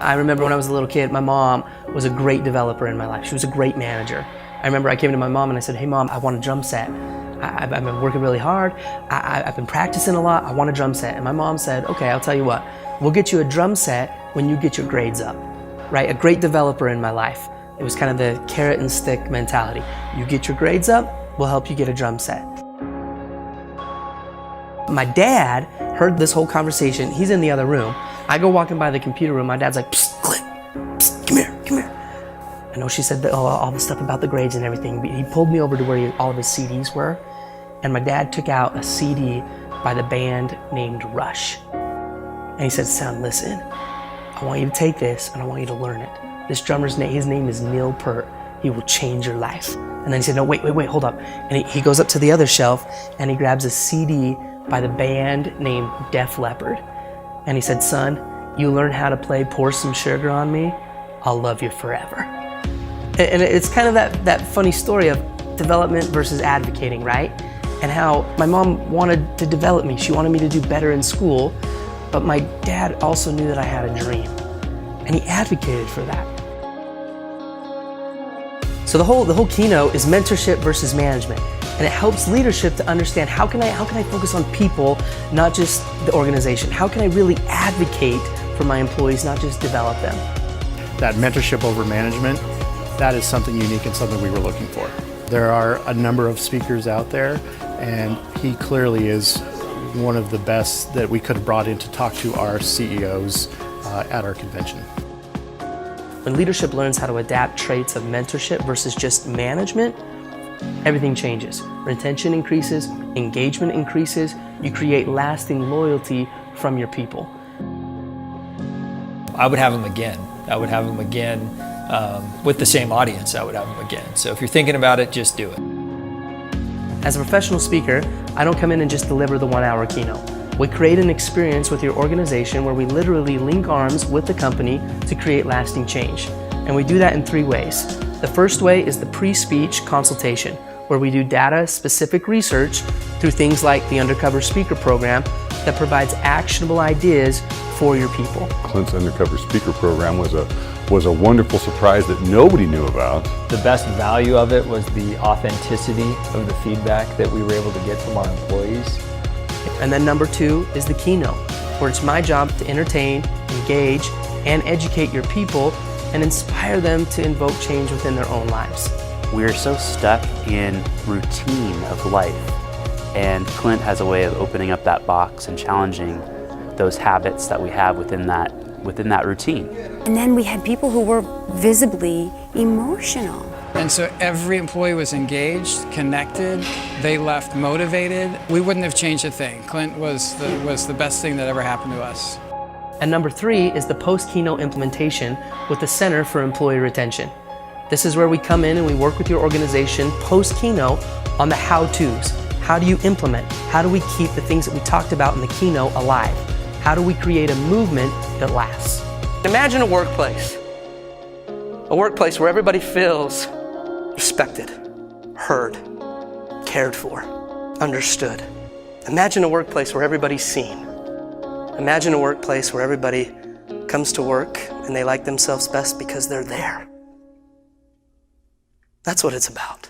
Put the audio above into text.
I remember when I was a little kid, my mom was a great developer in my life. She was a great manager. I remember I came to my mom and I said, hey mom, I want a drum set. I've been working really hard. I've been practicing a lot. I want a drum set. And my mom said, okay, I'll tell you what, we'll get you a drum set when you get your grades up, right? A great developer in my life. It was kind of the carrot and stick mentality. You get your grades up, we'll help you get a drum set. My dad heard this whole conversation. He's in the other room. I go walking by the computer room. My dad's like, psst, Clint, psst, come here, come here. I know she said that, all the stuff about the grades and everything, but he pulled me over to where all of his CDs were, and my dad took out a CD by the band named Rush. And he said, son, listen, I want you to take this and I want you to learn it. This drummer's name, his name is Neil Peart. He will change your life. And then he said, no, wait, hold up. And he goes up to the other shelf and he grabs a CD by the band named Def Leppard. And he said, son, you learn how to play Pour Some Sugar on Me, I'll love you forever. And it's kind of that funny story of development versus advocating, right? And how my mom wanted to develop me. She wanted me to do better in school, but my dad also knew that I had a dream, and he advocated for that. So the whole keynote is mentorship versus management, and it helps leadership to understand how can I focus on people, not just the organization? How can I really advocate for my employees, not just develop them? That mentorship over management, that is something unique and something we were looking for. There are a number of speakers out there, and he clearly is one of the best that we could have brought in to talk to our CEOs at our convention. When leadership learns how to adapt traits of mentorship versus just management, everything changes. Retention increases, engagement increases, you create lasting loyalty from your people. I would have them again. I would have them again with the same audience. I would have them again. So if you're thinking about it, just do it. As a professional speaker, I don't come in and just deliver the 1-hour keynote. We create an experience with your organization where we literally link arms with the company to create lasting change. And we do that in 3 ways. The first way is the pre-speech consultation, where we do data-specific research through things like the Undercover Speaker program that provides actionable ideas for your people. Clint's Undercover Speaker program was a wonderful surprise that nobody knew about. The best value of it was the authenticity of the feedback that we were able to get from our employees. And then number 2 is the keynote, where it's my job to entertain, engage, and educate your people and inspire them to invoke change within their own lives. We're so stuck in routine of life, and Clint has a way of opening up that box and challenging those habits that we have within that routine. And then we had people who were visibly emotional. And so every employee was engaged, connected, they left motivated. We wouldn't have changed a thing. Clint was the best thing that ever happened to us. And number 3 is the post-keynote implementation with the Center for Employee Retention. This is where we come in and we work with your organization post-keynote on the how-tos. How do you implement? How do we keep the things that we talked about in the keynote alive? How do we create a movement that lasts? Imagine a workplace where everybody feels respected, heard, cared for, understood. Imagine a workplace where everybody's seen. Imagine a workplace where everybody comes to work and they like themselves best because they're there. That's what it's about.